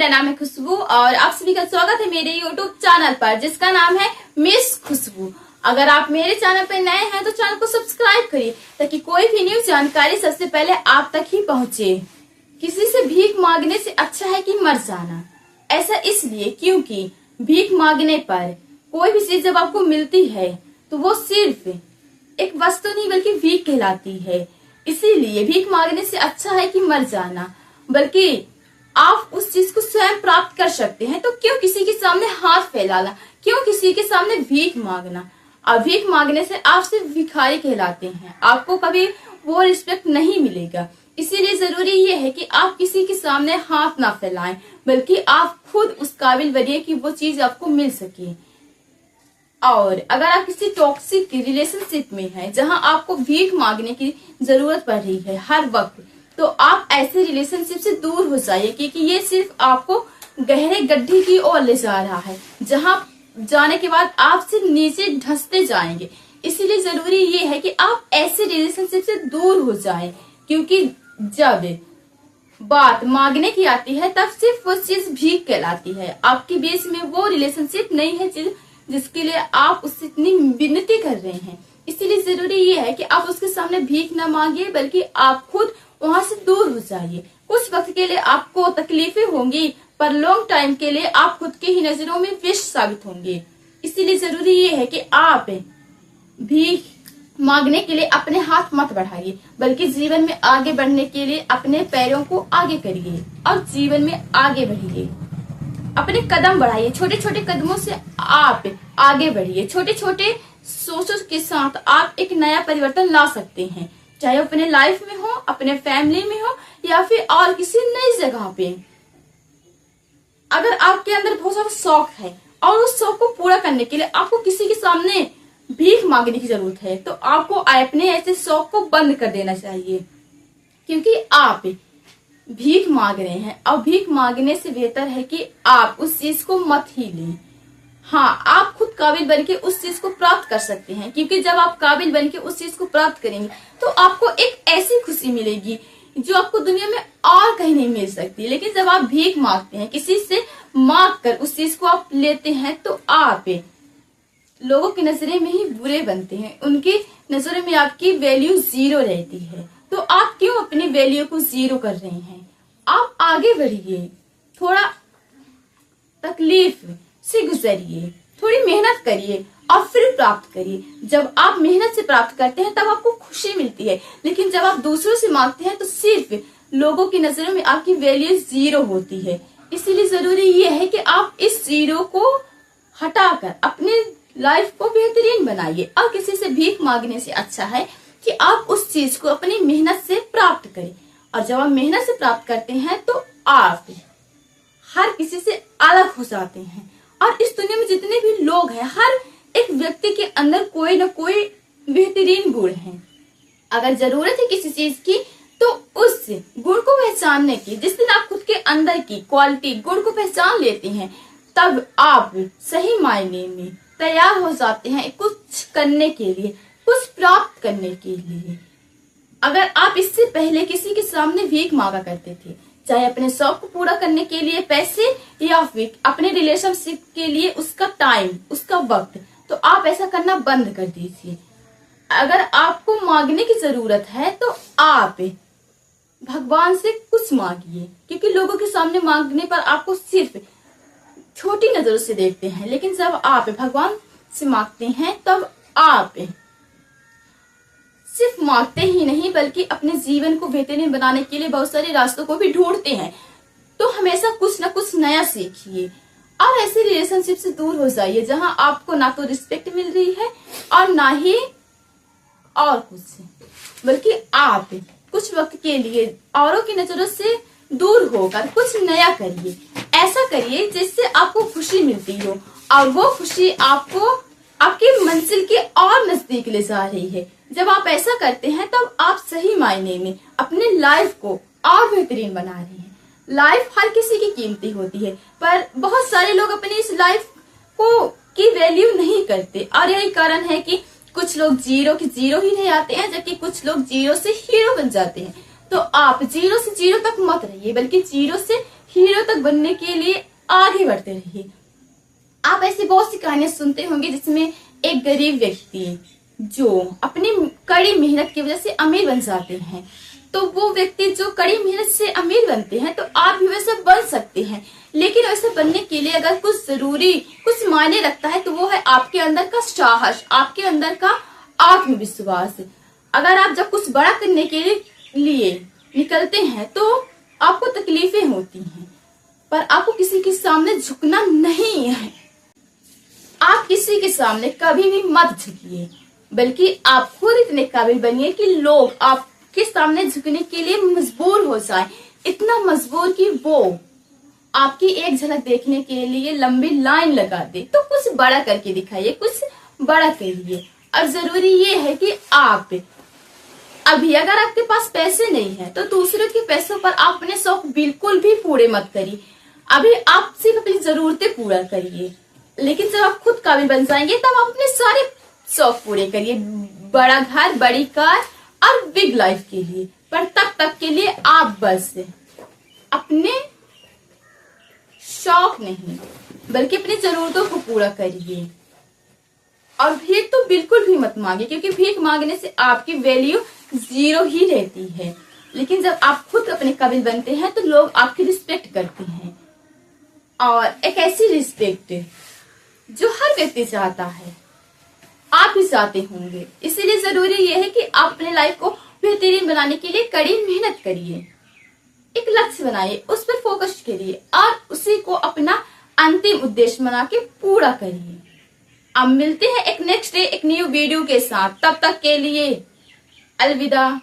मेरा नाम है खुशबू और आप सभी का स्वागत है मेरे यूट्यूब चैनल पर जिसका नाम है मिस खुशबू। अगर आप मेरे चैनल पर नए हैं तो चैनल को सब्सक्राइब करिए ताकि कोई भी न्यू जानकारी सबसे पहले आप तक ही पहुंचे। किसी से भीख मांगने से अच्छा है कि मर जाना। ऐसा इसलिए क्योंकि भीख मांगने पर कोई भी चीज जब आपको मिलती है तो वो सिर्फ एक वस्तु नहीं बल्कि भीख कहलाती है। इसीलिए भीख मांगने से अच्छा है कि मर जाना, बल्कि आप उस चीज को स्वयं प्राप्त कर सकते हैं। तो क्यों किसी के सामने हाथ फैलाना, क्यों किसी के सामने भीख मांगना। और भीख मांगने से आप सिर्फ भिखारी कहलाते हैं, आपको कभी वो रिस्पेक्ट नहीं मिलेगा। इसीलिए जरूरी ये है कि आप किसी के सामने हाथ ना फैलाएं, बल्कि आप खुद उस काबिल बनिए कि वो चीज आपको मिल सके। और अगर आप किसी टॉक्सिक रिलेशनशिप में हैं जहां आपको भीख मांगने की जरूरत पड़ रही है हर वक्त, तो आप ऐसे रिलेशनशिप से दूर हो जाइए, क्योंकि ये सिर्फ आपको गहरे गड्ढे की ओर ले जा रहा है जहां जाने के बाद आप सिर्फ नीचे धंसते जाएंगे। इसीलिए जरूरी ये है कि आप ऐसे रिलेशनशिप से दूर हो जाएं, क्योंकि जब बात मांगने की आती है तब सिर्फ वो चीज भीख कहलाती है। आपके बीच में वो रिलेशनशिप नहीं है जिसके लिए आप उससे इतनी विनती कर रहे हैं। इसीलिए जरूरी ये है कि आप उसके सामने भीख न मांगिए, बल्कि आप खुद वहां से दूर हो जाइए। कुछ वक्त के लिए आपको तकलीफें होंगी, पर लॉन्ग टाइम के लिए आप खुद के ही नजरों में विष साबित होंगे। इसीलिए जरूरी ये है कि आप भीख मांगने के लिए अपने हाथ मत बढ़ाइए, बल्कि जीवन में आगे बढ़ने के लिए अपने पैरों को आगे करिए और जीवन में आगे बढ़िए। अपने कदम बढ़ाइए, छोटे छोटे कदमों से आप आगे बढ़िए। छोटे छोटे सोचों के साथ आप एक नया परिवर्तन ला सकते हैं, चाहे अपने लाइफ में हो, अपने फैमिली में हो, या फिर और किसी नई जगह पे। अगर आपके अंदर बहुत सारा शौक है और उस शौक को पूरा करने के लिए आपको किसी के सामने भीख मांगने की जरूरत है, तो आपको अपने ऐसे शौक को बंद कर देना चाहिए, क्योंकि आप भीख मांग रहे हैं। और भीख मांगने से बेहतर है कि आप उस चीज को मत ही लें। हाँ, आप खुद काबिल बनके उस चीज को प्राप्त कर सकते हैं, क्योंकि जब आप काबिल बनके उस चीज को प्राप्त करेंगे तो आपको एक ऐसी खुशी मिलेगी जो आपको दुनिया में और कहीं नहीं मिल सकती। लेकिन जब आप भीख मांगते हैं, किसी से मांग कर उस चीज को आप लेते हैं, तो आप लोगों की नजरें में ही बुरे बनते हैं। उनकी नजरों में आपकी वैल्यू जीरो रहती है। तो आप क्यों अपनी वैल्यू को जीरो कर रहे हैं। आप आगे बढ़िए, थोड़ा तकलीफ से गुजरिए, थोड़ी मेहनत करिए और फिर प्राप्त करिए। जब आप मेहनत से प्राप्त करते हैं तब आपको खुशी मिलती है, लेकिन जब आप दूसरों से मांगते हैं तो सिर्फ लोगों की नजरों में आपकी वैल्यू जीरो होती है। इसीलिए जरूरी ये है कि आप इस जीरो को हटाकर अपने लाइफ को बेहतरीन बनाइए। और किसी से भीख मांगने से अच्छा है कि आप उस चीज को अपनी मेहनत से प्राप्त करें। और जब आप मेहनत से प्राप्त करते हैं तो आप हर किसी से अलग हो जाते हैं। और इस दुनिया में जितने भी लोग हैं, हर एक व्यक्ति के अंदर कोई ना कोई बेहतरीन गुण है। अगर जरूरत है किसी चीज की तो उस गुण को पहचानने की, जिस दिन आप खुद के अंदर की क्वालिटी गुण को पहचान लेते हैं, तब आप सही मायने में तैयार हो जाते हैं कुछ करने के लिए, कुछ प्राप्त करने के लिए। अगर आप इससे पहले किसी के सामने भीख मांगा करते थे, चाहे अपने शौक को पूरा करने के लिए पैसे या फिर अपने रिलेशनशिप के लिए उसका टाइम, उसका वक्त, तो आप ऐसा करना बंद कर दीजिए। अगर आपको मांगने की जरूरत है तो आप भगवान से कुछ मांगिए, क्योंकि लोगों के सामने मांगने पर आपको सिर्फ छोटी नजरों से देखते हैं। लेकिन जब आप भगवान से मांगते हैं तब आप सिर्फ मांगते ही नहीं, बल्कि अपने जीवन को बेहतरीन बनाने के लिए बहुत सारे रास्तों को भी ढूंढते हैं। तो हमेशा कुछ ना कुछ नया सीखिए और ऐसे रिलेशनशिप से दूर हो जाइए जहां आपको ना तो रिस्पेक्ट मिल रही है और ना ही और कुछ, बल्कि आप कुछ वक्त के लिए औरों की नजरों से दूर होकर कुछ नया करिए। ऐसा करिए जिससे आपको खुशी मिलती हो और वो खुशी आपको आपकी मंजिल के और नजदीक ले जा रही है। जब आप ऐसा करते हैं तब आप सही मायने में अपने लाइफ को और बेहतरीन बना रहे हैं। लाइफ हर किसी की कीमती होती है, पर बहुत सारे लोग अपनी इस लाइफ को की वैल्यू नहीं करते, और यही कारण है कि कुछ लोग जीरो के जीरो ही रह जाते हैं, जबकि कुछ लोग जीरो से हीरो बन जाते हैं। तो आप जीरो से जीरो तक मत रहिए, बल्कि जीरो से हीरो तक तक बनने के लिए आगे बढ़ते रहिए। आप ऐसी बहुत सी कहानियां सुनते होंगे जिसमें एक गरीब व्यक्ति जो अपनी कड़ी मेहनत की वजह से अमीर बन जाते हैं, तो वो व्यक्ति जो कड़ी मेहनत से अमीर बनते हैं, तो आप भी वैसे बन सकते हैं। लेकिन वैसे बनने के लिए अगर कुछ जरूरी, कुछ मायने रखता है, तो वो है आपके अंदर का साहस, आपके अंदर का आत्मविश्वास। अगर आप जब कुछ बड़ा करने के लिए निकलते हैं तो आपको तकलीफें होती हैं, पर आपको किसी के सामने झुकना नहीं है। आप किसी के सामने कभी भी मत झुकिए, बल्कि आप खुद इतने काबिल बनिए कि लोग आपके सामने झुकने के लिए मजबूर हो जाएं, इतना मजबूर कि वो आपकी एक झलक देखने के लिए लंबी लाइन लगा दे। तो कुछ बड़ा करके दिखाइए, कुछ बड़ा करिए। और जरूरी ये है कि आप अभी अगर आपके पास पैसे नहीं है तो दूसरों के पैसों पर आप अपने शौक बिल्कुल भी पूरे मत करिए। अभी आप सिर्फ अपनी जरूरतें पूरा करिए, लेकिन जब आप खुद काबिल बन जाएंगे तब आप अपने सारे शौक पूरे करिए, बड़ा घर, बड़ी कार और बिग लाइफ के लिए। पर तब तक के लिए आप बस अपने शौक नहीं बल्कि अपनी जरूरतों को पूरा करिए। और भीख तो बिल्कुल भी मत मांगे, क्योंकि भीख मांगने से आपकी वैल्यू 0 ही रहती है। लेकिन जब आप खुद अपने काबिल बनते हैं तो लोग आपकी रिस्पेक्ट करते हैं, और एक ऐसी रिस्पेक्ट जो हर व्यक्ति चाहता है, आप भी चाहते होंगे। इसीलिए जरूरी यह है कि आप अपने लाइफ को बेहतरीन बनाने के लिए कड़ी मेहनत करिए, एक लक्ष्य बनाइए, उस पर फोकस करिए और उसी को अपना अंतिम उद्देश्य बना के पूरा करिए। अब मिलते हैं एक नेक्स्ट डे एक न्यू वीडियो के साथ, तब तक के लिए अलविदा।